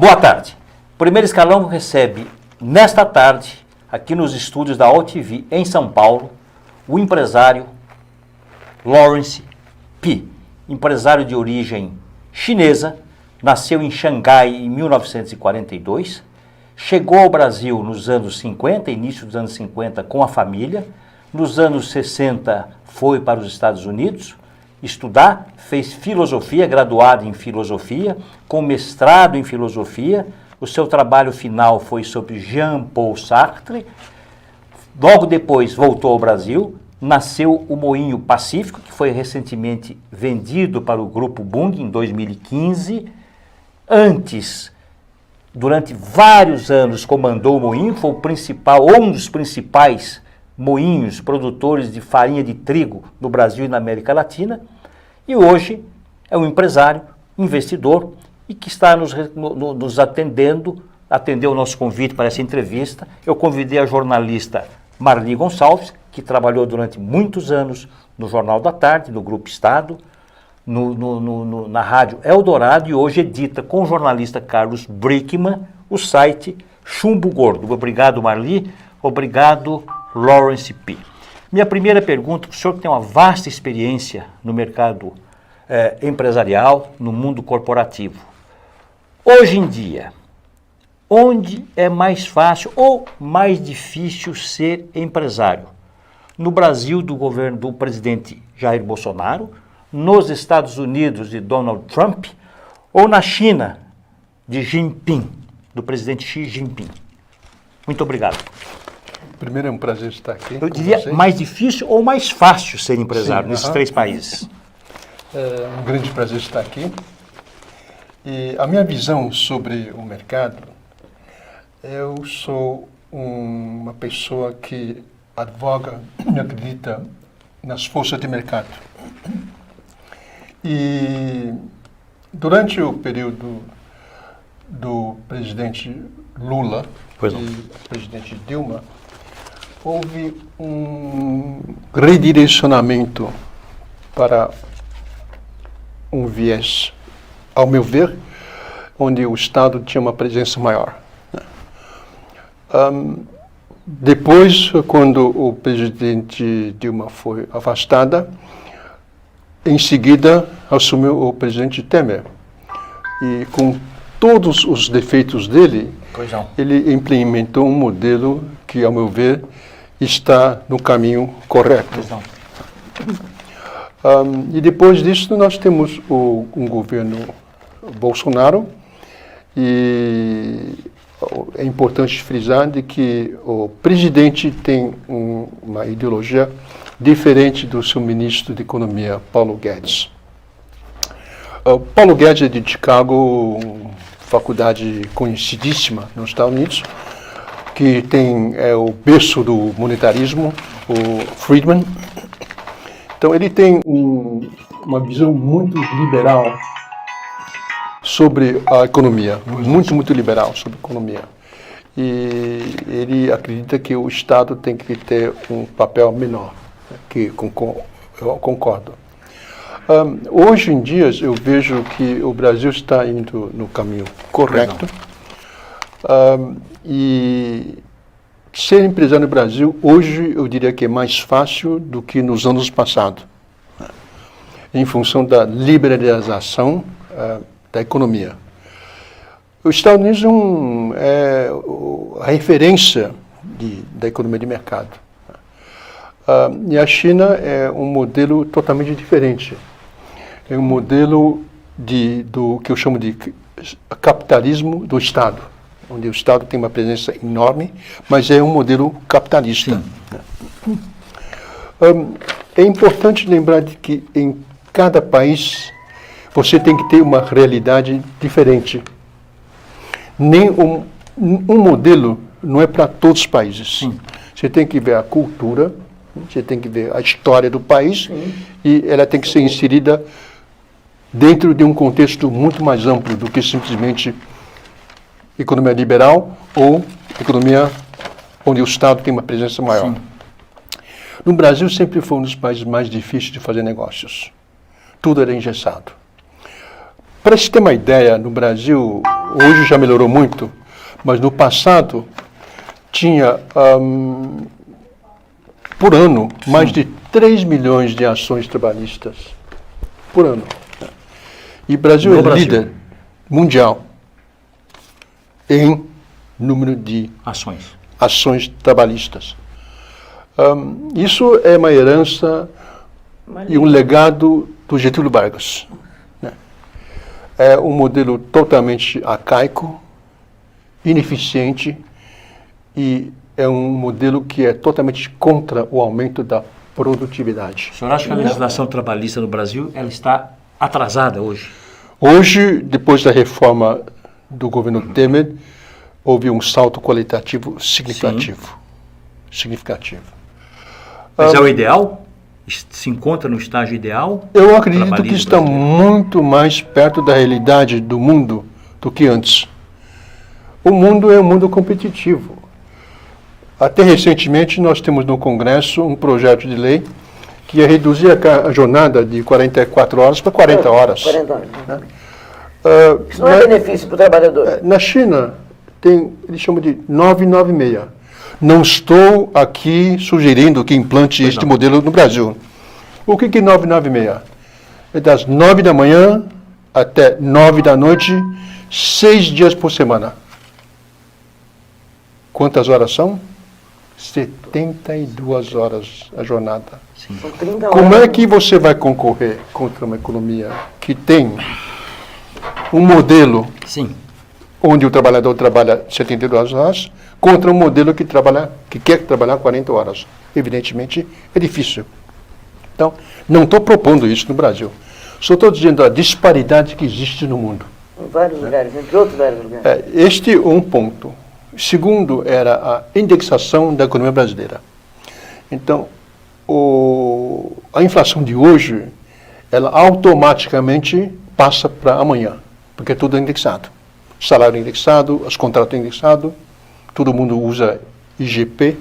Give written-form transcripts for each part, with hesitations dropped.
Boa tarde. O Primeiro Escalão recebe, nesta tarde, aqui nos estúdios da OTV, em São Paulo, o empresário Lawrence Pi, empresário de origem chinesa, nasceu em Xangai em 1942, chegou ao Brasil nos anos 50, início dos anos 50, com a família. Nos anos 60 foi para os Estados Unidos estudar, fez filosofia, graduado em filosofia, com mestrado em filosofia. O seu trabalho final foi sobre Jean-Paul Sartre. Logo depois voltou ao Brasil, nasceu o Moinho Pacífico, que foi recentemente vendido para o Grupo Bung em 2015. Antes, durante vários anos, comandou o moinho, foi o principal, ou um dos principais moinhos produtores de farinha de trigo no Brasil e na América Latina. E hoje é um empresário, investidor, e que está nos atendendo, atendeu o nosso convite para essa entrevista. Eu convidei a jornalista Marli Gonçalves, que trabalhou durante muitos anos no Jornal da Tarde, no Grupo Estado, na Rádio Eldorado, e hoje edita com o jornalista Carlos Brickman o site Chumbo Gordo. Obrigado, Marli. Obrigado, Lawrence Pi. Minha primeira pergunta, o senhor que tem uma vasta experiência no mercado empresarial, no mundo corporativo. Hoje em dia, onde é mais fácil ou mais difícil ser empresário? No Brasil, do governo do presidente Jair Bolsonaro, nos Estados Unidos de Donald Trump, ou na China de Jinping, do presidente Xi Jinping? Muito obrigado. Primeiro é um prazer estar aqui. Eu diria mais difícil ou mais fácil ser empresário nesses três países? É um grande prazer estar aqui. E a minha visão sobre o mercado, eu sou uma pessoa que advoga e acredita nas forças de mercado. E durante o período do presidente Lula e presidente Dilma, houve um redirecionamento para um viés, ao meu ver, onde o Estado tinha uma presença maior. Depois, quando o presidente Dilma foi afastada, em seguida assumiu o presidente Temer. E com todos os defeitos dele, ele implementou um modelo que, ao meu ver, está no caminho correto. E depois disso nós temos um governo Bolsonaro, e é importante frisar de que o presidente tem uma ideologia diferente do seu ministro de Economia, Paulo Guedes. Paulo Guedes é de Chicago, faculdade conhecidíssima nos Estados Unidos, que tem o berço do monetarismo, o Friedman. Então ele tem uma visão muito liberal sobre a economia, muito liberal sobre a economia. E ele acredita que o Estado tem que ter um papel menor, que eu concordo. Hoje em dia eu vejo que o Brasil está indo no caminho correto. E ser empresário no Brasil, hoje, eu diria que é mais fácil do que nos anos passados, em função da liberalização da economia. Os Estados Unidos é a referência da economia de mercado. E a China é um modelo totalmente diferente. É um modelo do que eu chamo de capitalismo do Estado, onde o Estado tem uma presença enorme, mas é um modelo capitalista. É importante lembrar de que em cada país você tem que ter uma realidade diferente. Nem um modelo não é para todos os países. Você tem que ver a cultura, você tem que ver a história do país, e ela tem que ser inserida dentro de um contexto muito mais amplo do que simplesmente economia liberal ou economia onde o Estado tem uma presença maior. No Brasil sempre foi um dos países mais difíceis de fazer negócios. Tudo era engessado. Para se ter uma ideia, no Brasil, Hoje já melhorou muito, mas no passado tinha, por ano, mais de 3 milhões de ações trabalhistas. Por ano. E o Brasil é líder mundial em número de ações trabalhistas. Isso é uma herança e um legado do Getúlio Vargas. Né? É um modelo totalmente arcaico, ineficiente, e é um modelo que é totalmente contra o aumento da produtividade. O senhor acha que a legislação trabalhista no Brasil ela está atrasada hoje? Hoje, depois da reforma do governo Temer, houve um salto qualitativo significativo. Significativo. Mas é o ideal? Se encontra no estágio ideal? Eu acredito que está muito mais perto da realidade do mundo do que antes. O mundo é um mundo competitivo. Até recentemente nós temos no Congresso um projeto de lei que ia reduzir a jornada de 44 horas para 40 horas. 40 horas. Né? Isso não é benefício para o trabalhador. Na China, eles chamam de 996. Não estou aqui sugerindo que implante este modelo no Brasil. O que é 996? É das 9 da manhã até 9 da noite, 6 dias por semana. Quantas horas são? 72 horas a jornada. Sim. São 30 horas. Como é que você vai concorrer contra uma economia que tem um modelo onde o trabalhador trabalha 72 horas contra um modelo que quer trabalhar 40 horas? Evidentemente, é difícil. Então, não estou propondo isso no Brasil. Só estou dizendo a disparidade que existe no mundo. Em vários lugares, entre outros vários lugares. Este é um ponto. Segundo, era a indexação da economia brasileira. Então, a inflação de hoje, ela automaticamente passa para amanhã, porque é tudo indexado. Salário indexado, os contratos indexados, todo mundo usa IGP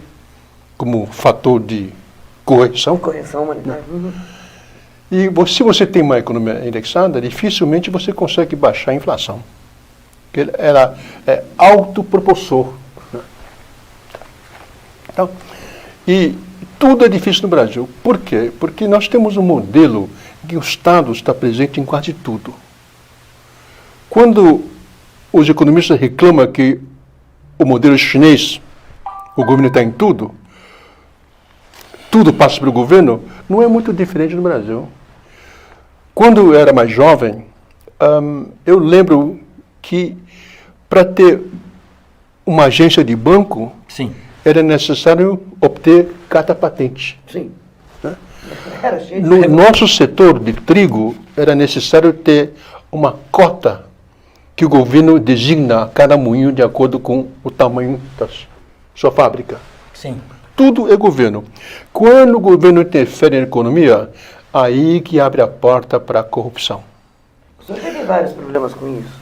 como fator de correção. Correção monetária. E se você tem uma economia indexada, dificilmente você consegue baixar a inflação. Ela é autopropulsor. Né? Então, e tudo é difícil no Brasil. Por quê? Porque nós temos um modelo em que o Estado está presente em quase tudo. Quando os economistas reclamam que o modelo chinês, o governo está em tudo passa pelo governo, não é muito diferente no Brasil. Quando eu era mais jovem, eu lembro que para ter uma agência de banco, era necessário obter carta patente. Sim. Né? No nosso setor de trigo, era necessário ter uma cota que o governo designa a cada moinho de acordo com o tamanho da sua fábrica. Sim. Tudo é governo. Quando o governo interfere na economia, aí que abre a porta para a corrupção. O senhor teve vários problemas com isso,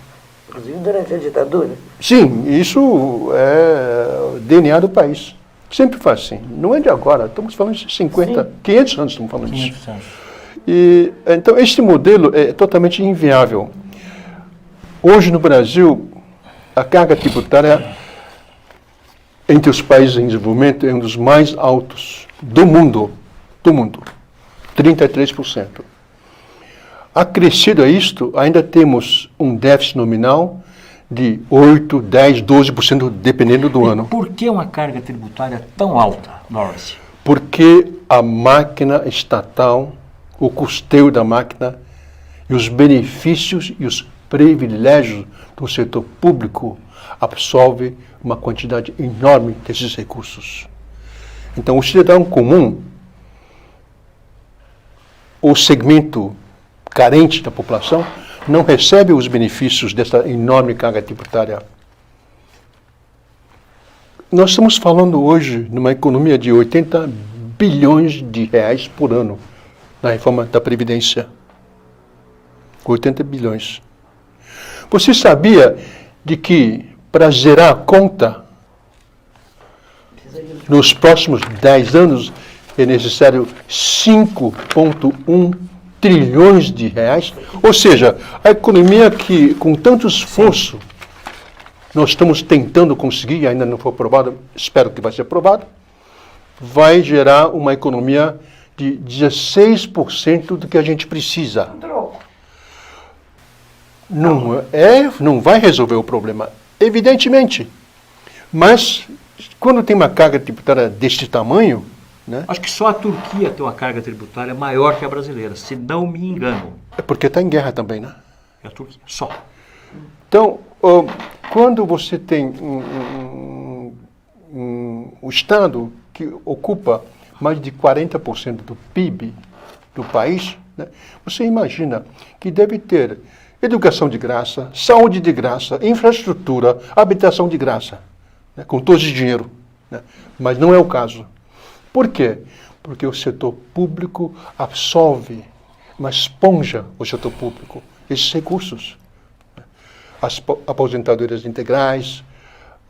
inclusive durante a ditadura? Sim, isso é o DNA do país. Sempre faz assim. Não é de agora, estamos falando de 50, 500 anos estamos falando disso. E, então, este modelo é totalmente inviável. Hoje no Brasil, a carga tributária entre os países em desenvolvimento é um dos mais altos do mundo. 33%. Acrescido a isto, ainda temos um déficit nominal de 8, 10, 12%, dependendo do ano. Por que uma carga tributária tão alta, Lawrence? Porque a máquina estatal, o custeio da máquina e os benefícios e os privilégios do setor público absorve uma quantidade enorme desses recursos. Então, o cidadão comum, o segmento carente da população, não recebe os benefícios dessa enorme carga tributária. Nós estamos falando hoje numa economia de 80 bilhões de reais por ano na reforma da Previdência. 80 bilhões. Você sabia de que para zerar a conta nos próximos 10 anos é necessário 5,1 trilhões de reais? Ou seja, a economia que com tanto esforço nós estamos tentando conseguir, ainda não foi aprovado, espero que vai ser aprovado, vai gerar uma economia de 16% do que a gente precisa. Não vai resolver o problema, evidentemente. Mas, quando tem uma carga tributária deste tamanho, né? Acho que só a Turquia tem uma carga tributária maior que a brasileira, se não me engano. É porque está em guerra também, né? É a Turquia, só. Então, quando você tem um Estado que ocupa mais de 40% do PIB do país, né? Você imagina que deve ter educação de graça, saúde de graça, infraestrutura, habitação de graça, né? Com todo esse dinheiro, né? Mas não é o caso. Por quê? Porque o setor público absorve, uma esponja o setor público, esses recursos. As aposentadorias integrais,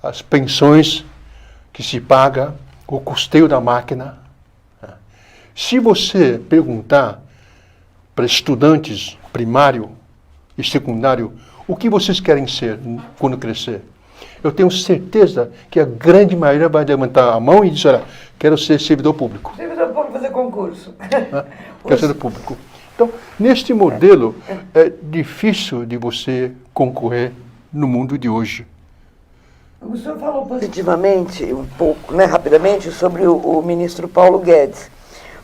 as pensões que se paga, o custeio da máquina. Se você perguntar para estudantes primário e secundário o que vocês querem ser quando crescer, eu tenho certeza que a grande maioria vai levantar a mão e dizer, olha, quero ser servidor público. Servidor público, fazer concurso. Quero ser público. Então, neste modelo, é difícil de você concorrer no mundo de hoje. O senhor falou positivamente, um pouco, né, rapidamente, sobre o ministro Paulo Guedes.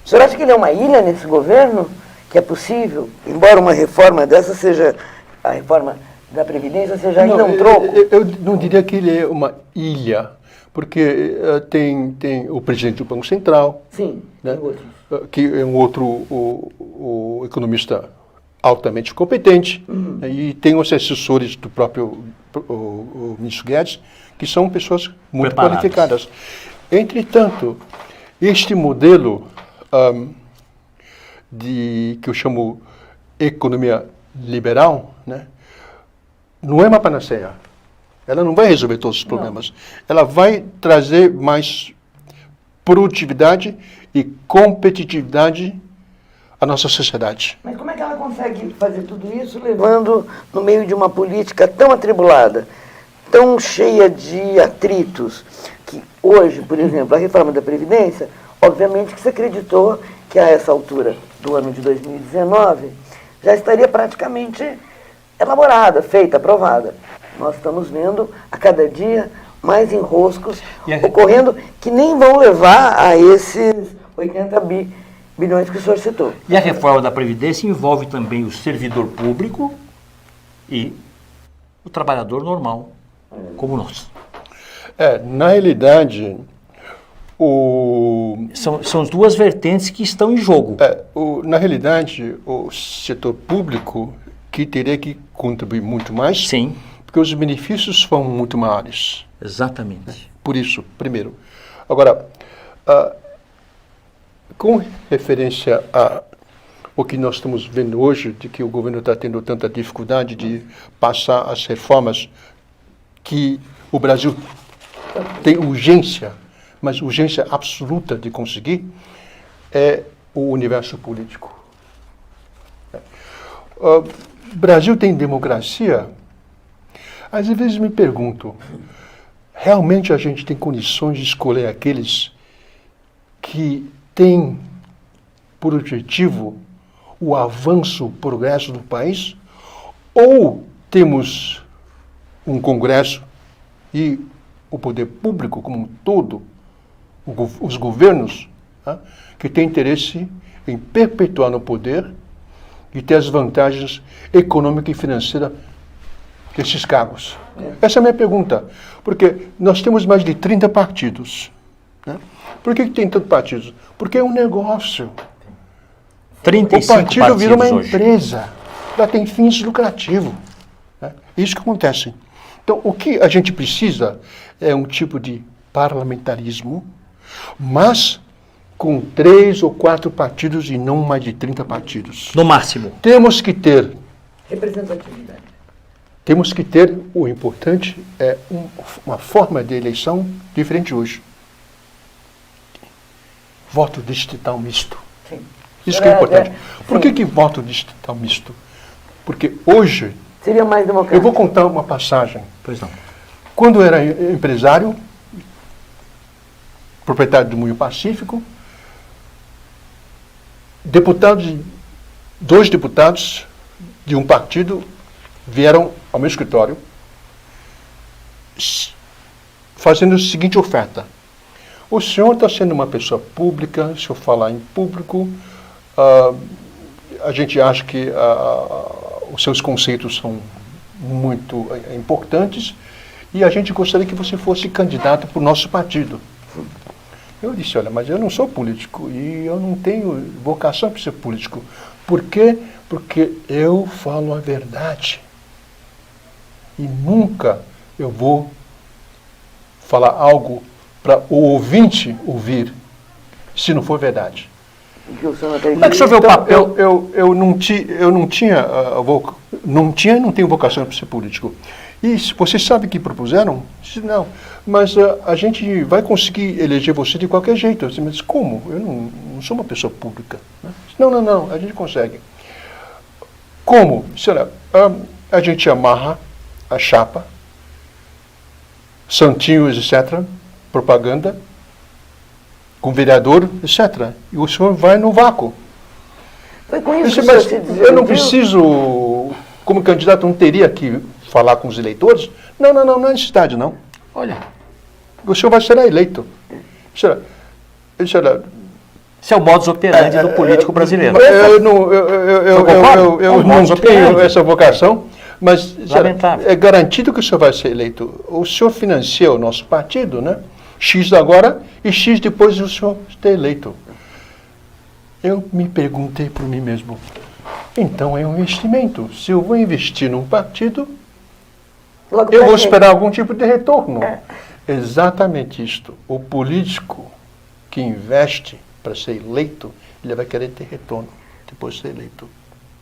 O senhor acha que ele é uma ilha nesse governo? Que é possível, embora uma reforma dessa seja, a reforma da Previdência seja ainda um troco? Eu não diria que ele é uma ilha, porque tem o presidente do Banco Central. Sim, né, tem outros. Que é um outro o economista altamente competente, né, e tem os assessores do próprio o ministro Guedes, que são pessoas muito Preparadas. qualificadas. Entretanto, este modelo que eu chamo economia liberal, né, não é uma panaceia. Ela não vai resolver todos os problemas. Ela vai trazer mais produtividade e competitividade à nossa sociedade. Mas como é que ela consegue fazer tudo isso levando no meio de uma política tão atribulada, tão cheia de atritos, que hoje, por exemplo, a reforma da Previdência, obviamente que se acreditou que a essa altura do ano de 2019 já estaria praticamente elaborada, feita, aprovada. Nós estamos vendo a cada dia mais enroscos ocorrendo que nem vão levar a esses 80 bilhões que o senhor citou. E a reforma da Previdência envolve também o servidor público e o trabalhador normal, como nós. Na realidade, São as duas vertentes que estão em jogo. na realidade, o setor público que teria que contribuir muito mais, Sim, porque os benefícios são muito maiores. exatamente. Por isso, primeiro. Agora, com referência a o que nós estamos vendo hoje, de que o governo está tendo tanta dificuldade de passar as reformas que o Brasil tem urgência, mas urgência absoluta de conseguir, é o universo político. O Brasil tem democracia? Às vezes me pergunto, realmente a gente tem condições de escolher aqueles que têm por objetivo o avanço, o progresso do país? Ou temos um Congresso e o poder público como um todo, os governos, que têm interesse em perpetuar no poder e ter as vantagens econômicas e financeiras desses cargos? Essa é a minha pergunta. Porque nós temos mais de 30 partidos. Né? Por que tem tantos partidos? Porque é um negócio. 35 o partido vira uma hoje. empresa. Ela tem fins lucrativos. Né? Isso que acontece. Então, o que a gente precisa é um tipo de parlamentarismo, mas com 3 ou 4 partidos e não mais de 30 partidos. No máximo. Temos que ter, Representatividade. o importante é uma forma de eleição diferente hoje. Voto distrital misto. Sim. Isso que é importante. Por que voto distrital misto? Porque hoje, Seria mais democrático. eu vou contar uma passagem. Pois não. Quando eu era empresário, proprietário do Moinho Pacífico, dois deputados de um partido vieram ao meu escritório fazendo a seguinte oferta: o senhor está sendo uma pessoa pública, se eu falar em público, a gente acha que os seus conceitos são muito importantes e a gente gostaria que você fosse candidato para o nosso partido. Eu disse: olha, mas eu não sou político e eu não tenho vocação para ser político. Por quê? Porque eu falo a verdade. E nunca eu vou falar algo para o ouvinte ouvir, se não for verdade. Como é que o senhor vê o papel? Eu não tenho vocação para ser político. E vocês sabem que propuseram? Disse, não, mas a gente vai conseguir eleger você de qualquer jeito. Eu disse, mas como? Eu não sou uma pessoa pública. Disse, não, a gente consegue. Como? Disse, olha, a gente amarra a chapa, santinhos, etc., propaganda, com vereador, etc. E o senhor vai no vácuo. Foi com isso Disse, que mas você eu não preciso, como candidato, não teria que falar com os eleitores? Não é necessidade, não. Olha, O senhor vai ser eleito. Isso esse é o modus operandi do político brasileiro. Eu não tenho essa vocação, mas Lamentável. é garantido que o senhor vai ser eleito. O senhor financia o nosso partido, né? X agora e X depois o senhor está eleito. Eu me perguntei por mim mesmo, então é um investimento. Se eu vou investir num partido, Logo eu pra vou gente. esperar algum tipo de retorno. Exatamente isto. O político que investe para ser eleito, ele vai querer ter retorno depois de ser eleito.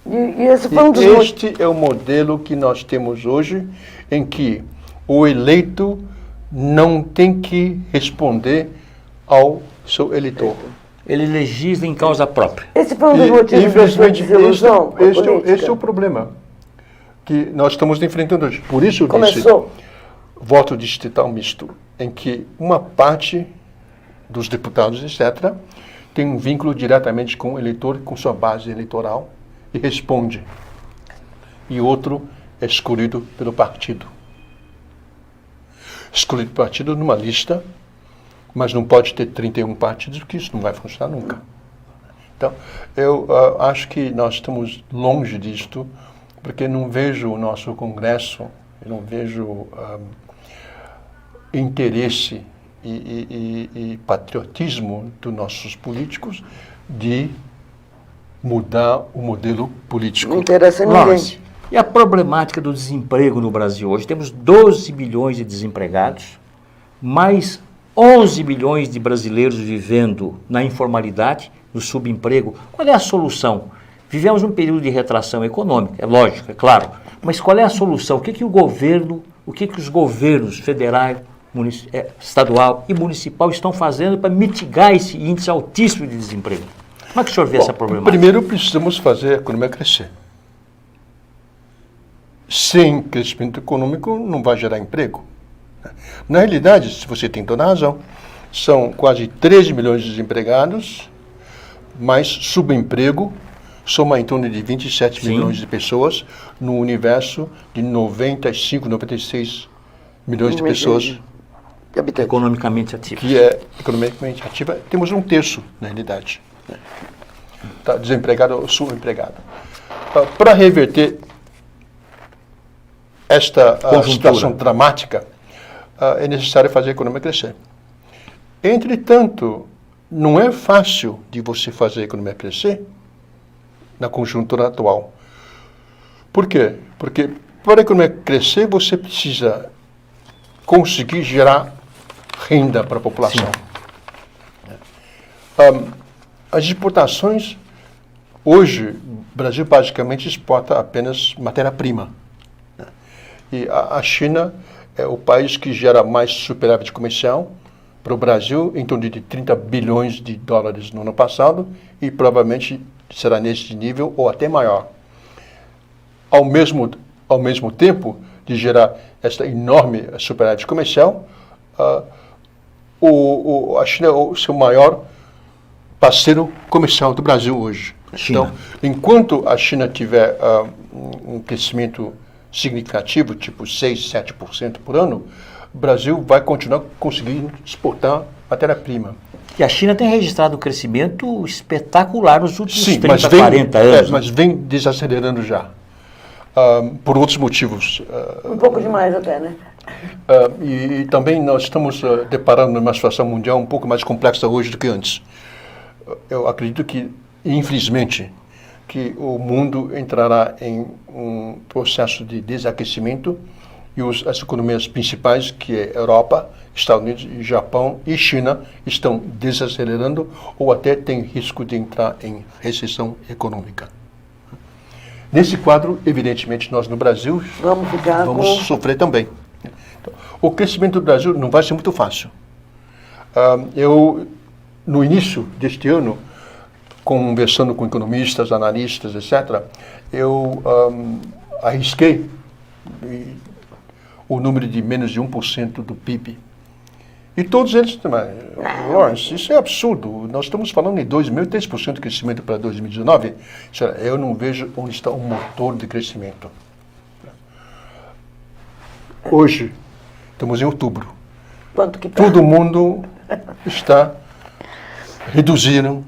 E esse foi um dos E este é o modelo que nós temos hoje, em que o eleito não tem que responder ao seu eleitor. Ele legisla em causa própria. Esse foi um dos motivos da sua Infelizmente, desilusão com a este é política. o problema que nós estamos enfrentando hoje. Por isso eu disse, Começou. voto distrital misto, em que uma parte dos deputados, etc., tem um vínculo diretamente com o eleitor, com sua base eleitoral, e responde. E outro é escolhido pelo partido. Escolhido pelo partido numa lista, mas não pode ter 31 partidos, porque isso não vai funcionar nunca. Então, eu acho que nós estamos longe disto, porque não vejo o nosso Congresso, eu não vejo interesse e patriotismo dos nossos políticos de mudar o modelo político. Não interessa a ninguém. Lawrence, e a problemática do desemprego no Brasil hoje? Temos 12 milhões de desempregados, mais 11 milhões de brasileiros vivendo na informalidade, no subemprego. Qual é a solução? Vivemos um período de retração econômica, é lógico, é claro, mas qual é a solução? O que o governo, os governos federais, estadual e municipal estão fazendo para mitigar esse índice altíssimo de desemprego? Como é que o senhor vê essa problemática? Primeiro, precisamos fazer a economia crescer. Sem crescimento econômico, não vai gerar emprego. Na realidade, se você tem toda a razão, são quase 13 milhões de desempregados, mais subemprego, soma em torno de 27 Sim. milhões de pessoas, no universo de 95, 96 milhões de pessoas Economicamente ativo. que é economicamente ativa. Temos um terço, na realidade. Está desempregado ou subempregado. Para reverter esta situação dramática, é necessário fazer a economia crescer. Entretanto, não é fácil de você fazer a economia crescer na conjuntura atual. Por quê? Porque para a economia crescer, você precisa conseguir gerar renda para a população. As exportações, hoje, o Brasil basicamente exporta apenas matéria-prima. E a China é o país que gera mais superávit comercial para o Brasil, em torno de 30 bilhões de dólares no ano passado, e provavelmente será neste nível ou até maior. Ao mesmo tempo, de gerar esta enorme superávit comercial, a China é o seu maior parceiro comercial do Brasil hoje. China. Então, enquanto a China tiver um crescimento significativo, tipo 6, 7% por ano, o Brasil vai continuar conseguindo exportar matéria-prima. E a China tem registrado um crescimento espetacular nos últimos Sim, 30, 40 anos. mas vem desacelerando já. Por outros motivos. Um pouco demais até, né? E também nós estamos deparando numa situação mundial um pouco mais complexa hoje do que antes. Eu acredito que, infelizmente, que o mundo entrará em um processo de desaquecimento e as economias principais, que é Europa, Estados Unidos, Japão e China, estão desacelerando ou até têm risco de entrar em recessão econômica. Nesse quadro, evidentemente, nós no Brasil vamos sofrer também. Então, o crescimento do Brasil não vai ser muito fácil. No início deste ano, conversando com economistas, analistas, etc., eu arrisquei o número de menos de 1% do PIB. E todos eles, Lawrence, isso é absurdo. Nós estamos falando em 2,5%, 3% de crescimento para 2019. Eu não vejo onde está o motor de crescimento. Hoje, estamos em outubro. Quanto que tá? Todo mundo está reduzindo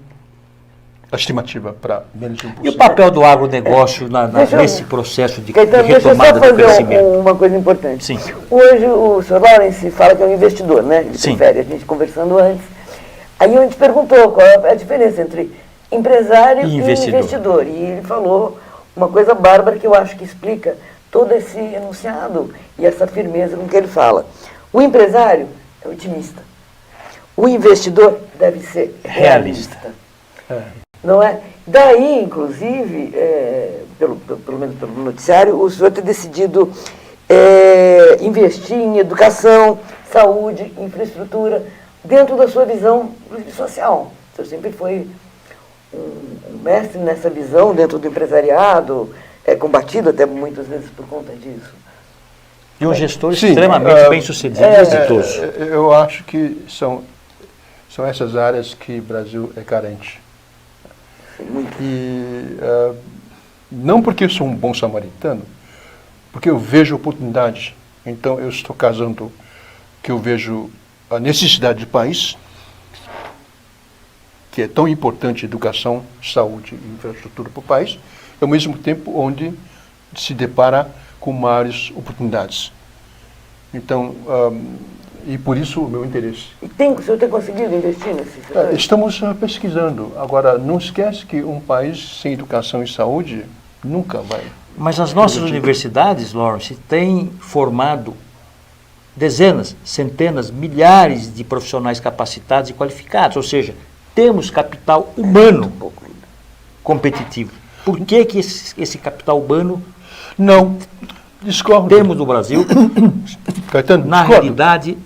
a estimativa para menos de 1%. E o papel do agronegócio nesse processo de Caetano, retomada do crescimento? Deixa eu só fazer uma coisa importante. Sim. Hoje o Sr. Lawrence fala que é um investidor, né? Ele Sim. prefere, a gente conversando antes. Aí a gente perguntou qual é a diferença entre empresário e investidor. E ele falou uma coisa bárbara que eu acho que explica todo esse enunciado e essa firmeza com que ele fala. O empresário é otimista. O investidor deve ser realista. Não é? Daí, inclusive, pelo menos pelo noticiário, o senhor ter decidido investir em educação, saúde, infraestrutura, dentro da sua visão social. O senhor sempre foi um mestre nessa visão dentro do empresariado, combatido até muitas vezes por conta disso. E um gestor extremamente bem-sucedido e exitoso. Eu acho que são essas áreas que o Brasil é carente. E não porque eu sou um bom samaritano, porque eu vejo oportunidade. Então eu estou casando que eu vejo a necessidade do país, que é tão importante educação, saúde e infraestrutura para o país, e ao mesmo tempo onde se depara com maiores oportunidades. Então, e por isso o meu interesse. E o senhor tem conseguido investir nesse setor? Estamos pesquisando. Agora, não esquece que um país sem educação e saúde nunca vai. Mas as nossas universidades, Lawrence, têm formado dezenas, centenas, milhares de profissionais capacitados e qualificados. Ou seja, temos capital humano competitivo. Por que esse capital humano não discordo. Temos no Brasil, Caetano, na discordo. realidade,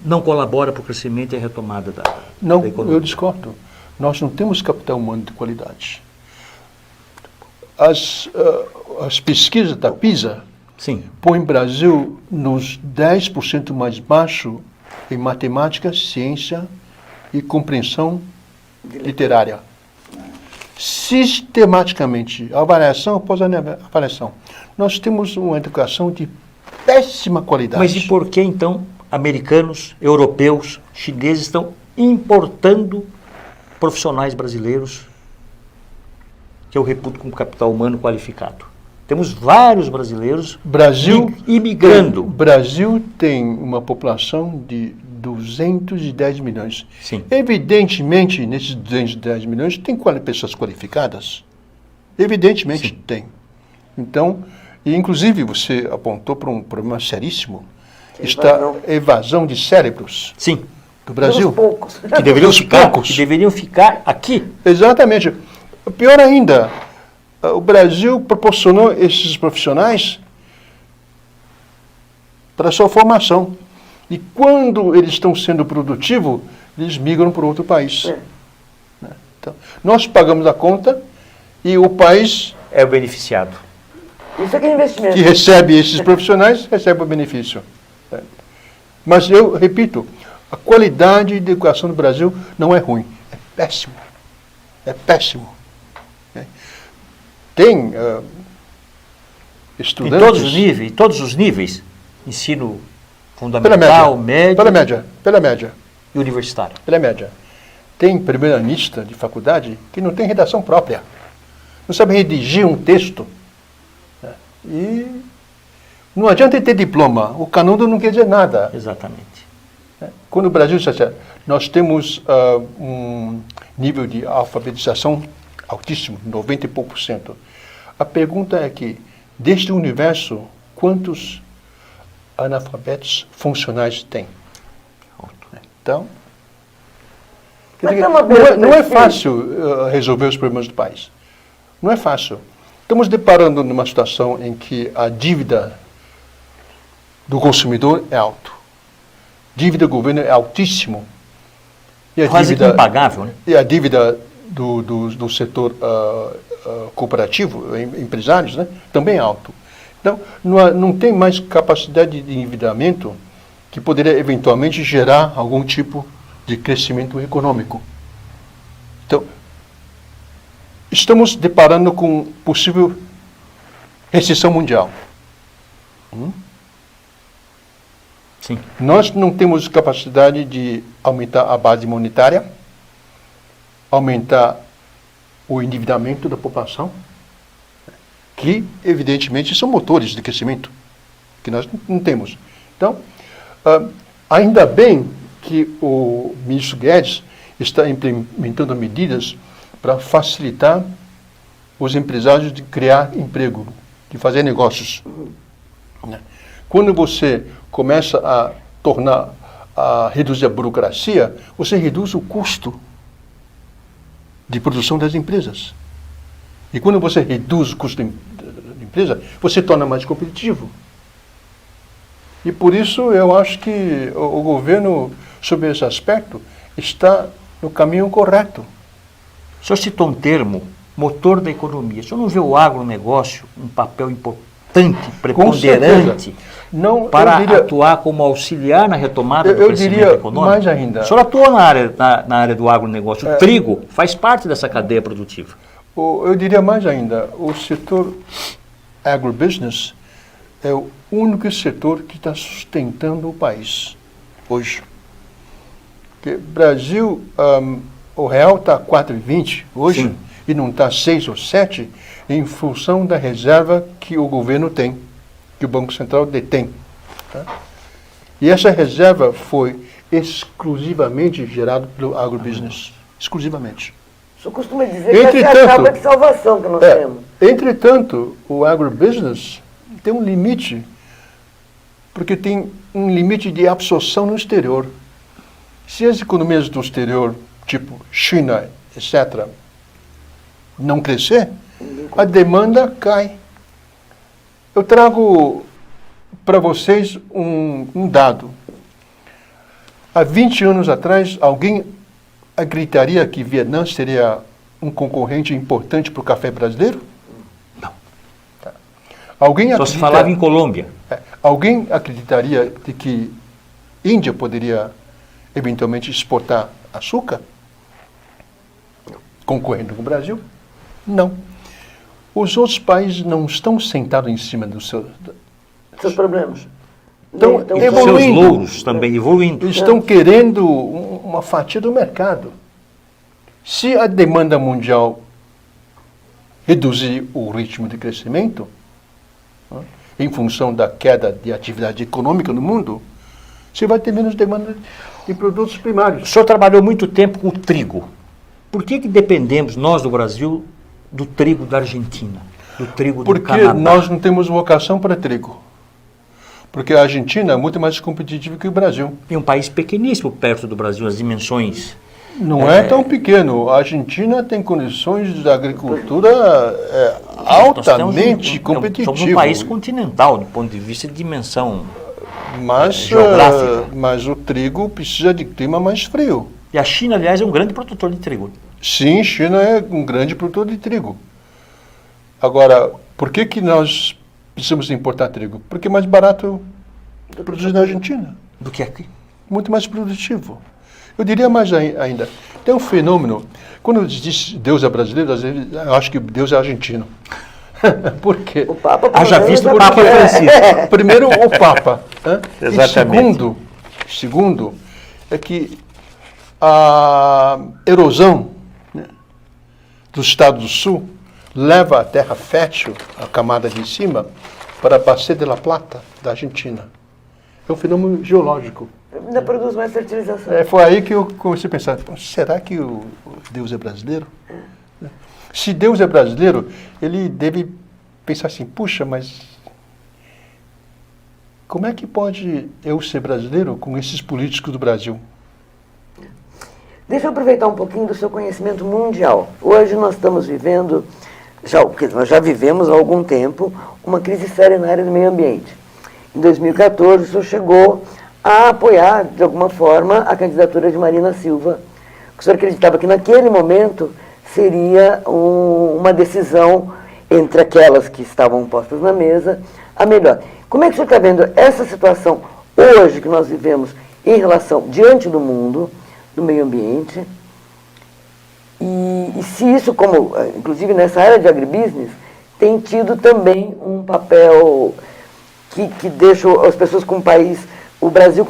não colabora para o crescimento e a retomada da economia? Eu discordo. Nós não temos capital humano de qualidade. As pesquisas da PISA põem o Brasil nos 10% mais baixo em matemática, ciência e compreensão literária. Sistematicamente, avaliação após avaliação. Nós temos uma educação de péssima qualidade. Mas e por que, então, americanos, europeus, chineses estão importando profissionais brasileiros que eu reputo como capital humano qualificado? Temos vários brasileiros imigrando. O Brasil tem uma população de 210 milhões. Sim. Evidentemente, nesses 210 milhões, tem pessoas qualificadas. Evidentemente tem. Então, e inclusive você apontou para um problema seríssimo. Evasão de cérebros. Sim. Do Brasil. Dos poucos. Que deveriam ficar aqui. Exatamente. Pior ainda, o Brasil proporcionou esses profissionais para a sua formação. E quando eles estão sendo produtivos, eles migram para outro país. Então, nós pagamos a conta e o país é o beneficiado. Isso aqui é investimento. que recebe esses profissionais, recebe o benefício. Mas eu repito, a qualidade de educação no Brasil não é ruim, é péssimo. É péssimo. Tem Em estudantes... todos os níveis, ensino fundamental, médio Pela média. e universitário. Pela média. Tem primeiranista de faculdade que não tem redação própria. Não sabe redigir um texto. E não adianta ter diploma. O canudo não quer dizer nada. Exatamente. Quando o Brasil, nós temos um nível de alfabetização altíssimo, 90 e pouco %. A pergunta é que, deste universo, quantos analfabetos funcionais tem? Então, não é fácil resolver os problemas do país. Não é fácil. Estamos deparando numa situação em que a dívida do consumidor é alta. Dívida do governo é altíssimo. E a Quase dívida, que impagável, né? E a dívida do setor cooperativo, empresários, né, também é alto. Então, não tem mais capacidade de endividamento que poderia eventualmente gerar algum tipo de crescimento econômico. Então, estamos deparando com possível recessão mundial. Sim. Nós não temos capacidade de aumentar a base monetária, aumentar o endividamento da população, que, evidentemente, são motores de crescimento, que nós não temos. Então, ainda bem que o ministro Guedes está implementando medidas para facilitar os empresários de criar emprego, de fazer negócios. Quando você começa a reduzir a burocracia, você reduz o custo de produção das empresas. E quando você reduz o custo da empresa, você torna mais competitivo. E por isso eu acho que o governo, sobre esse aspecto, está no caminho correto. O senhor citou um termo, motor da economia. O senhor não vê o agronegócio um papel importante, preponderante, para atuar como auxiliar na retomada do crescimento econômico? Mais ainda. O senhor atua na área do agronegócio. O trigo faz parte dessa cadeia produtiva. Eu diria mais ainda, o setor agrobusiness é o único setor que está sustentando o país hoje. Porque Brasil, o real está 4,20 hoje. Sim. E não está 6 ou 7 em função da reserva que o governo tem, que o Banco Central detém. Tá? E essa reserva foi exclusivamente gerada pelo agrobusiness. Exclusivamente. O senhor costuma dizer que essa é a tábua de salvação que nós temos. Entretanto, o agrobusiness tem um limite, porque tem um limite de absorção no exterior. Se as economias do exterior, tipo China, etc., não crescer, a demanda cai. Eu trago para vocês um dado. Há 20 anos atrás, alguém acreditaria que Vietnã seria um concorrente importante para o café brasileiro? Não. Tá. Só se falava em Colômbia. Alguém acreditaria de que Índia poderia eventualmente exportar açúcar, concorrendo com o Brasil? Não. Os outros países não estão sentados em cima dos seus problemas. Estão evoluindo. Seus louros também evoluindo. Estão querendo uma fatia do mercado. Se a demanda mundial reduzir o ritmo de crescimento, em função da queda de atividade econômica no mundo, você vai ter menos demanda de produtos primários. O senhor trabalhou muito tempo com o trigo. Por que dependemos, nós do Brasil, do trigo da Argentina, do trigo do Canadá? Porque nós não temos vocação para trigo. Porque a Argentina é muito mais competitiva que o Brasil. E um país pequeníssimo perto do Brasil, as dimensões... Não é tão pequeno. A Argentina tem condições de agricultura altamente competitiva. Somos um país continental, do ponto de vista de dimensão geográfica. Mas o trigo precisa de clima mais frio. E a China, aliás, é um grande produtor de trigo. Sim, China é um grande produtor de trigo. Agora, por que nós precisamos importar trigo? Porque é mais barato produzir na Argentina. Do que aqui? Muito mais produtivo. Eu diria mais ainda. Tem um fenômeno, quando diz Deus é brasileiro, às vezes eu acho que Deus é argentino. Por quê? O Papa, Haja visto o Papa Porque, Francisco. primeiro, o Papa. Né? Exatamente. E segundo, é que a erosão, né, dos estados do sul leva a terra fértil, a camada de cima, para a Bacia de la Plata, da Argentina. É um fenômeno geológico. ainda produz mais fertilização. Foi aí que eu comecei a pensar, será que o Deus é brasileiro? Se Deus é brasileiro, ele deve pensar assim, puxa, mas como é que pode eu ser brasileiro com esses políticos do Brasil? Deixa eu aproveitar um pouquinho do seu conhecimento mundial. Hoje nós estamos vivendo, nós já vivemos há algum tempo, uma crise séria na área do meio ambiente. Em 2014, o senhor chegou a apoiar, de alguma forma, a candidatura de Marina Silva. O senhor acreditava que naquele momento seria uma decisão entre aquelas que estavam postas na mesa, a melhor. Como é que o senhor está vendo essa situação hoje que nós vivemos em relação, diante do mundo, do meio ambiente, e se isso, como, inclusive nessa área de agribusiness, tem tido também um papel que deixa as pessoas com o país, o Brasil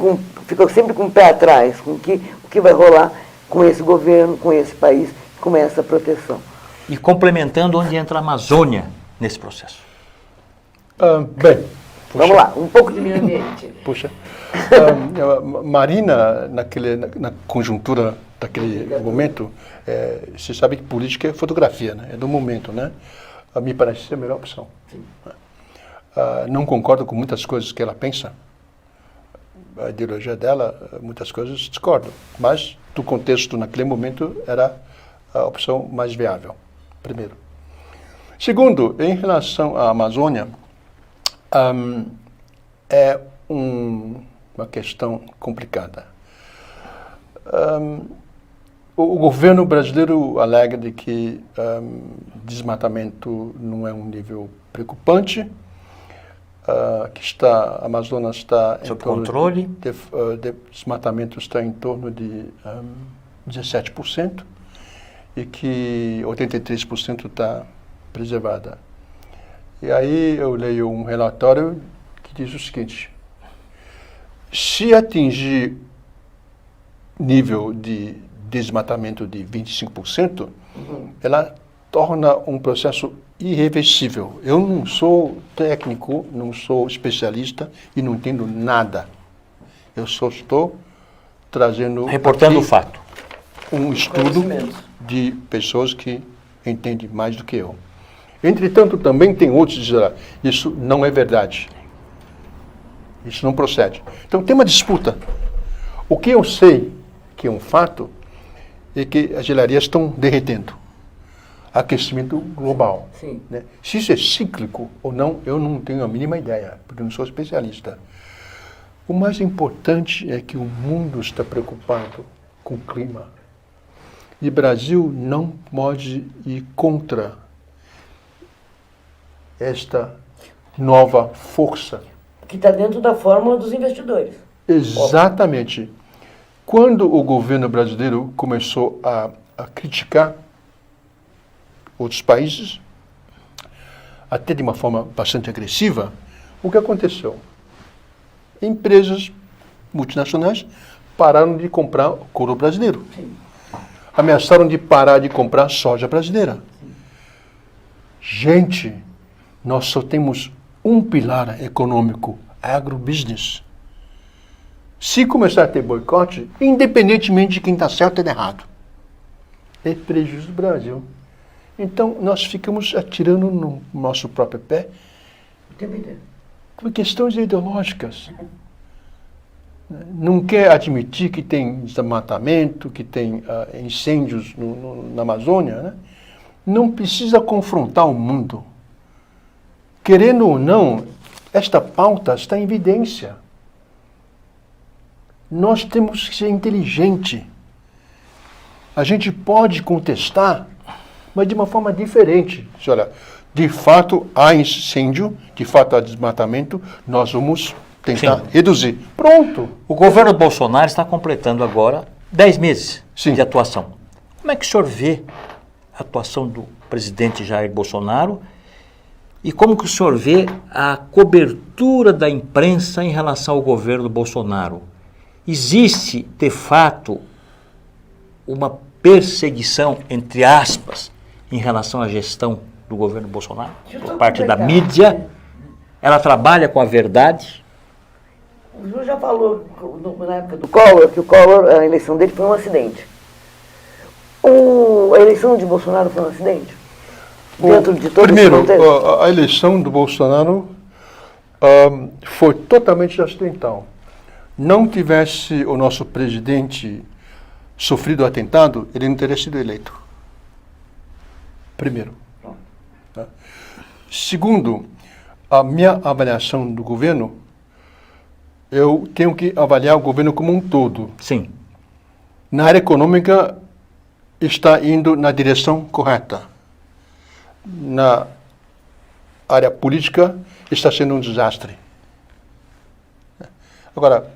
ficou sempre com o pé atrás, com o que vai rolar com esse governo, com esse país, com essa proteção. E complementando, onde entra a Amazônia nesse processo? Bem, Vamos lá, um pouco de meio ambiente. puxa. Marina, na conjuntura daquele momento, você sabe que política é fotografia, né? É do momento, né? Me parece ser a melhor opção. Não concordo com muitas coisas que ela pensa. A ideologia dela, muitas coisas discordo. Mas, do contexto naquele momento, era a opção mais viável, primeiro. Segundo, em relação à Amazônia, é uma questão complicada. O governo brasileiro alega de que desmatamento não é um nível preocupante, que a Amazônia está sob controle, desmatamento está em torno de 17% e que 83% está preservada. E aí eu leio um relatório que diz o seguinte: se atingir nível de desmatamento de 25%, ela torna um processo irreversível. Eu não sou técnico, não sou especialista e não entendo nada. Eu só estou trazendo... reportando o fato. Um estudo de pessoas que entendem mais do que eu. Entretanto, também tem outros que dizem, isso não é verdade. Isso não procede. Então, tem uma disputa. O que eu sei que é um fato é que as gelarias estão derretendo. Aquecimento global. Sim. Né? Se isso é cíclico ou não, eu não tenho a mínima ideia, porque eu não sou especialista. O mais importante é que o mundo está preocupado com o clima. E o Brasil não pode ir contra esta nova força. Que está dentro da fórmula dos investidores. Exatamente. Quando o governo brasileiro começou a criticar outros países, até de uma forma bastante agressiva, o que aconteceu? Empresas multinacionais pararam de comprar couro brasileiro. Sim. Ameaçaram de parar de comprar soja brasileira. Sim. Gente, nós só temos um pilar econômico, agrobusiness. Se começar a ter boicote, independentemente de quem está certo ou errado, é prejuízo do Brasil. Então, nós ficamos atirando no nosso próprio pé por questões ideológicas. Não quer admitir que tem desmatamento, que tem incêndios na Amazônia, né? Não precisa confrontar o mundo. Querendo ou não, esta pauta está em evidência. Nós temos que ser inteligente. A gente pode contestar, mas de uma forma diferente. Olha, de fato há incêndio, de fato há desmatamento, nós vamos tentar reduzir. Pronto. O governo Bolsonaro está completando agora 10 meses Sim. de atuação. Como é que o senhor vê a atuação do presidente Jair Bolsonaro e como que o senhor vê a cobertura da imprensa em relação ao governo Bolsonaro? Existe, de fato, uma perseguição, entre aspas, em relação à gestão do governo Bolsonaro, por parte da mídia? Ela trabalha com a verdade? O Ju já falou na época do Collor que o Collor, a eleição dele foi um acidente. A eleição de Bolsonaro foi um acidente? Dentro de todo Primeiro, esse contexto? a eleição do Bolsonaro foi totalmente acidental. Não tivesse o nosso presidente sofrido atentado, ele não teria sido eleito. Primeiro. Tá? Segundo, a minha avaliação do governo, eu tenho que avaliar o governo como um todo. Sim. Na área econômica, está indo na direção correta. Na área política, está sendo um desastre. Agora,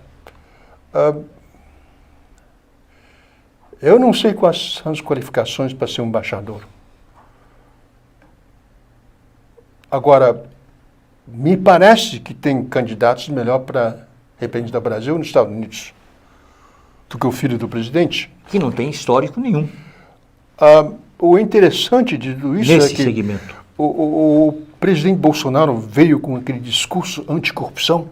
eu não sei quais são as qualificações para ser um embaixador. Agora, me parece que tem candidatos melhor para representar o Brasil nos Estados Unidos do que o filho do presidente. Que não tem histórico nenhum O interessante de tudo isso nesse é que segmento. o presidente Bolsonaro veio com aquele discurso anticorrupção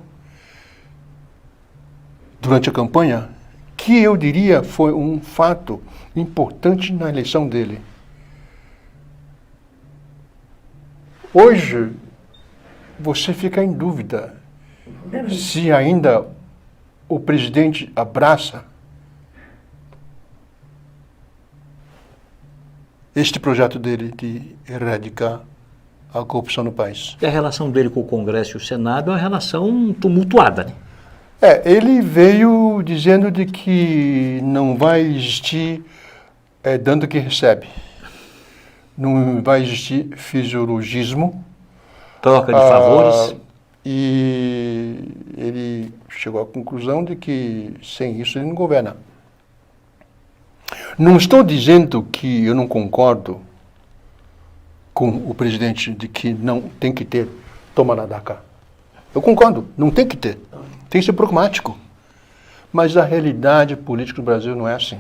durante a campanha, que eu diria foi um fato importante na eleição dele. Hoje, você fica em dúvida se ainda o presidente abraça este projeto dele de erradicar a corrupção no país. E a relação dele com o Congresso e o Senado é uma relação tumultuada, né? Ele veio dizendo de que não vai existir dando que recebe. Não vai existir fisiologismo. Troca de favores. E ele chegou à conclusão de que sem isso ele não governa. Não estou dizendo que eu não concordo com o presidente de que não tem que ter toma lá da cá. Eu concordo, não tem que ter. Tem que ser pragmático. Mas a realidade política do Brasil não é assim.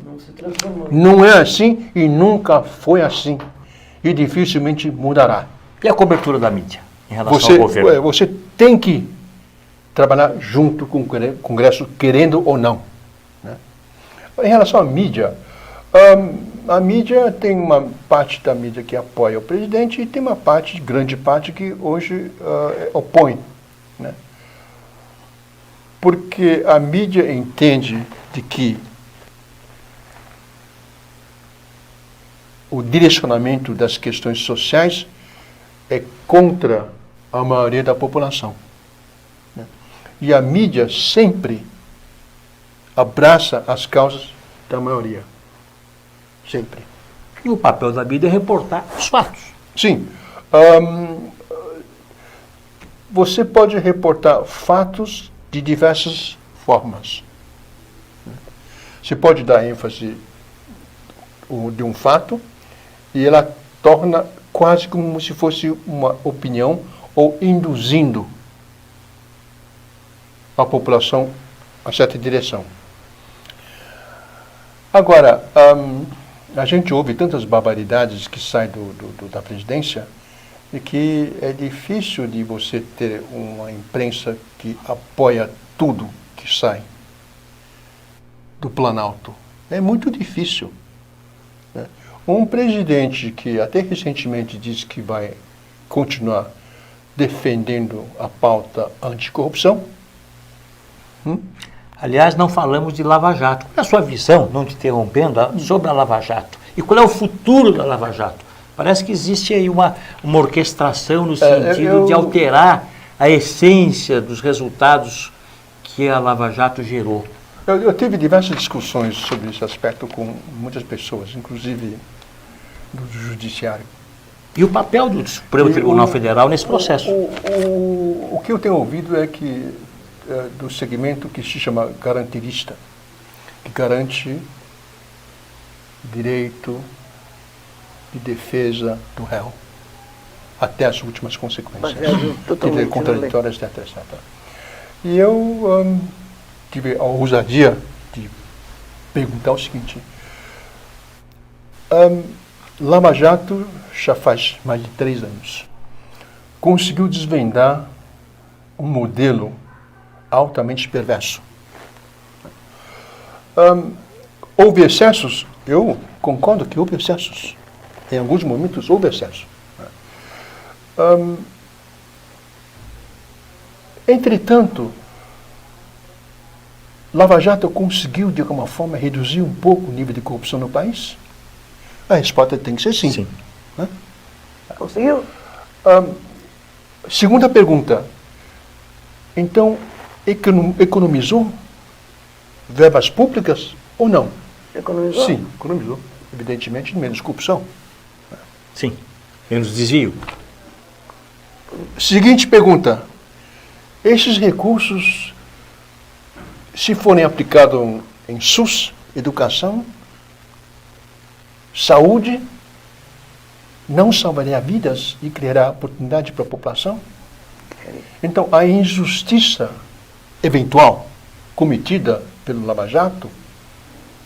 Não se transformou. Não é assim e nunca foi assim. E dificilmente mudará. E a cobertura da mídia em relação ao governo? Você tem que trabalhar junto com o Congresso, querendo ou não. Né? Em relação à mídia, a mídia tem uma parte da mídia que apoia o presidente e tem uma parte, grande parte, que hoje opõe. Né? Porque a mídia entende de que o direcionamento das questões sociais é contra a maioria da população. Né? E a mídia sempre abraça as causas da maioria. Sempre. E o papel da mídia é reportar os fatos. Sim. Você pode reportar fatos de diversas formas. Você pode dar ênfase de um fato e ela torna quase como se fosse uma opinião ou induzindo a população a certa direção. Agora, a gente ouve tantas barbaridades que saem da presidência e que é difícil de você ter uma imprensa que apoia tudo que sai do Planalto. É muito difícil. Né? Um presidente que até recentemente disse que vai continuar defendendo a pauta anticorrupção. Aliás, não falamos de Lava Jato. Qual é a sua visão, não te interrompendo, sobre a Lava Jato? E qual é o futuro da Lava Jato? Parece que existe aí uma orquestração no sentido de alterar a essência dos resultados que a Lava Jato gerou. Eu tive diversas discussões sobre esse aspecto com muitas pessoas, inclusive do judiciário. E o papel do Supremo Tribunal Federal nesse processo? O que eu tenho ouvido é que do segmento que se chama garantirista, que garante direito de defesa do réu até as últimas consequências, totalmente contraditórias, etc. E eu tive a ousadia de perguntar o seguinte: Lava Jato já faz mais de 3 anos. Conseguiu desvendar um modelo altamente perverso. Houve excessos? Eu concordo que houve excessos. Em alguns momentos houve excesso. Entretanto, Lava Jato conseguiu, de alguma forma, reduzir um pouco o nível de corrupção no país? A resposta tem que ser sim. Sim. Né? Conseguiu? Segunda pergunta. Então, economizou verbas públicas ou não? Economizou? Sim, economizou. Evidentemente, menos corrupção. Sim. Menos desvio. Seguinte pergunta. Esses recursos, se forem aplicados em SUS, educação, saúde, não salvaria vidas e criará oportunidade para a população? Então, a injustiça eventual cometida pelo Lava Jato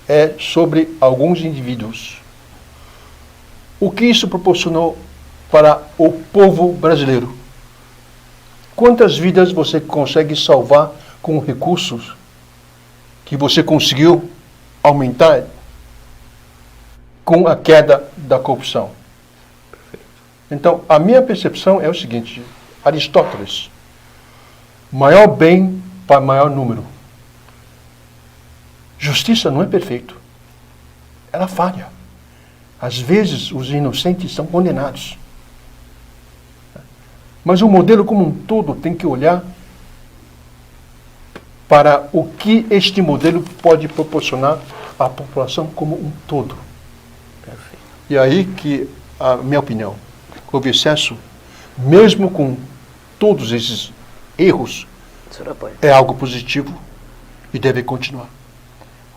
é sobre alguns indivíduos. O que isso proporcionou para o povo brasileiro? Quantas vidas você consegue salvar com recursos que você conseguiu aumentar com a queda da corrupção? Então, a minha percepção é o seguinte: Aristóteles, maior bem para maior número. Justiça não é perfeito. Ela falha. Às vezes, os inocentes são condenados. Mas o modelo como um todo tem que olhar para o que este modelo pode proporcionar à população como um todo. Perfeito. E aí que, a minha opinião, houve excesso, mesmo com todos esses erros, é algo positivo e deve continuar.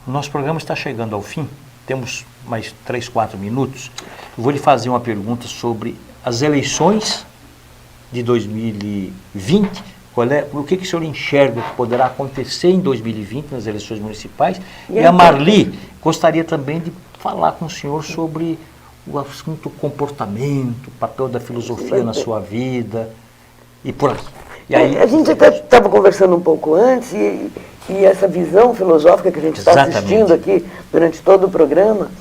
O nosso programa está chegando ao fim. Temos mais 3, 4 minutos. Eu vou lhe fazer uma pergunta sobre as eleições de 2020. O que o senhor enxerga que poderá acontecer em 2020 nas eleições municipais? E a Marli gostaria também de falar com o senhor sobre o assunto comportamento, o papel da filosofia na sua vida e por aí. E aí a gente até estava conversando um pouco antes e essa visão filosófica que a gente está assistindo aqui durante todo o programa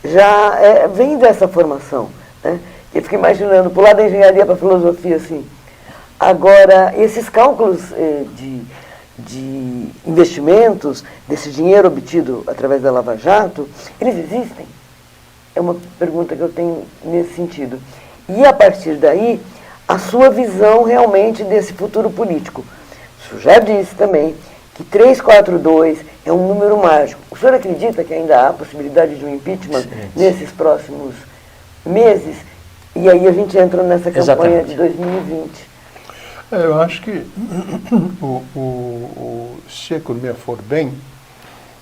já vem dessa formação, né? Eu fico imaginando, pular da engenharia para a filosofia, assim. Agora, esses cálculos de investimentos, desse dinheiro obtido através da Lava Jato, eles existem? É uma pergunta que eu tenho nesse sentido. E, a partir daí, a sua visão realmente desse futuro político. O senhor já disse também que 342 é um número mágico. O senhor acredita que ainda há possibilidade de um impeachment nesses próximos meses? E aí a gente entra nessa campanha de 2020. Eu acho que se a economia for bem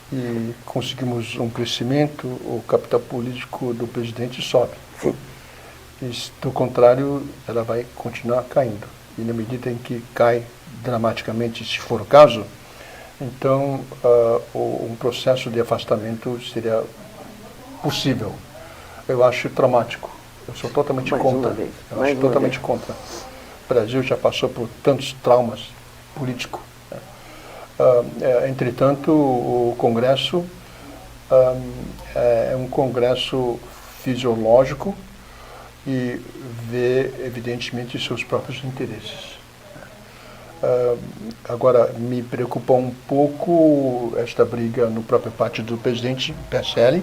e conseguimos um crescimento, o capital político do presidente sobe. Sim. E, do contrário, ela vai continuar caindo. E na medida em que cai dramaticamente, se for o caso, então um processo de afastamento seria possível. Eu acho traumático. Eu sou totalmente contra. Eu acho totalmente contra. O Brasil já passou por tantos traumas políticos. Entretanto, o Congresso é um Congresso fisiológico e vê, evidentemente, seus próprios interesses. Agora, me preocupa um pouco esta briga no próprio partido do presidente, PSL.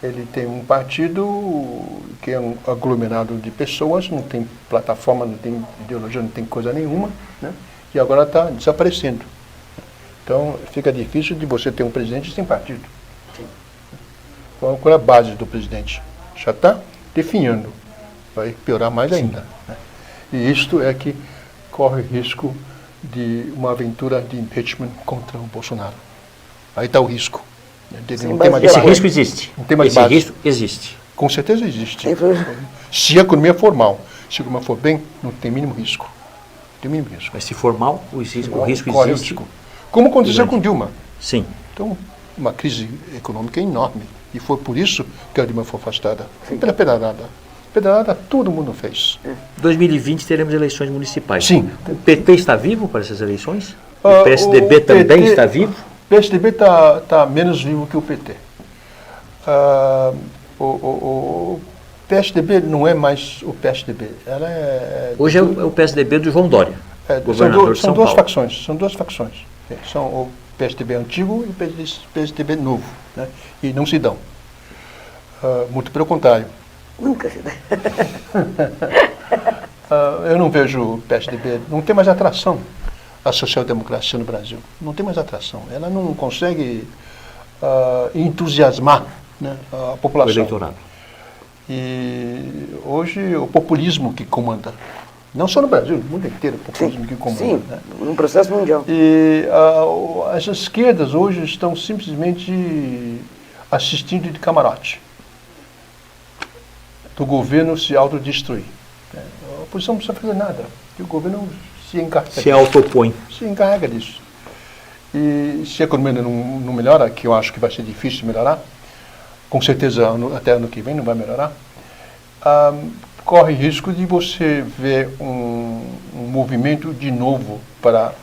Ele tem um partido que é um aglomerado de pessoas, não tem plataforma, não tem ideologia, não tem coisa nenhuma, né? E agora está desaparecendo. Então, fica difícil de você ter um presidente sem partido. Qual é a base do presidente? Já está definhando. vai piorar mais ainda. Né? E isto é que corre risco de uma aventura de impeachment contra o Bolsonaro. Aí está o risco. Sim, Não tem mais mas Esse base. risco existe. Não tem mais Esse base. risco existe. Com certeza existe. Sim, foi- Se a economia for mal, se a economia for bem, não tem mínimo risco. Não tem mínimo risco. Mas se for mal, o risco Corre o existe. risco. Como aconteceu Grande. com Dilma. Sim. Então, uma crise econômica enorme. E foi por isso que a Dilma foi afastada. Pela pedalada. Pedalada todo mundo fez. 2020 teremos eleições municipais. Sim. O PT está vivo para essas eleições? Ah, O PSDB o também PT está vivo? O PSDB está menos vivo que o PT. O PSDB não é mais o PSDB. Ela Hoje é o PSDB do João Dória, governador de são São duas Paulo. facções. São duas facções. São o PSDB antigo e o PSDB novo. Né? E não se dão. Muito pelo contrário. Nunca se dá. Eu não vejo o PSDB, não tem mais atração a social-democracia no Brasil. Não tem mais atração. Ela não consegue entusiasmar, né, a O população. eleitorado. E hoje o populismo que comanda. Não só no Brasil, no mundo inteiro, o populismo que comanda. Sim, Né? num processo mundial. E as esquerdas hoje estão simplesmente assistindo de camarote do governo se autodestruir. A oposição não precisa fazer nada, porque o governo se encarrega Se autopõe. se encarrega disso. E se a economia não melhora, que eu acho que vai ser difícil melhorar, com certeza até ano que vem não vai melhorar, corre risco de você ver um movimento de novo para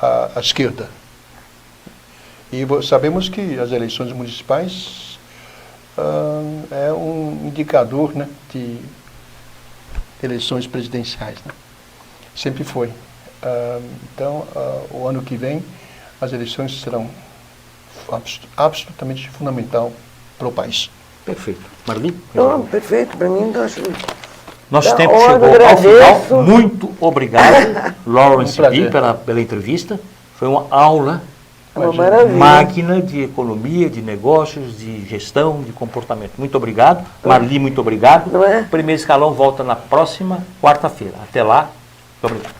a esquerda. E sabemos que as eleições municipais é um indicador, né, de eleições presidenciais. Né? Sempre foi. Então, o ano que vem, as eleições serão absolutamente fundamental para o país. Perfeito. Marli? Então, perfeito, para mim, eu acho. Nosso Da tempo hora, chegou ao agradeço. final. Muito obrigado, Lawrence Um prazer. P., pela entrevista. Foi uma aula Uma maravilha. máquina de economia, de negócios, de gestão, de comportamento. Muito obrigado. Marli, muito obrigado. Não é? O primeiro escalão volta na próxima quarta-feira. Até lá. Muito obrigado.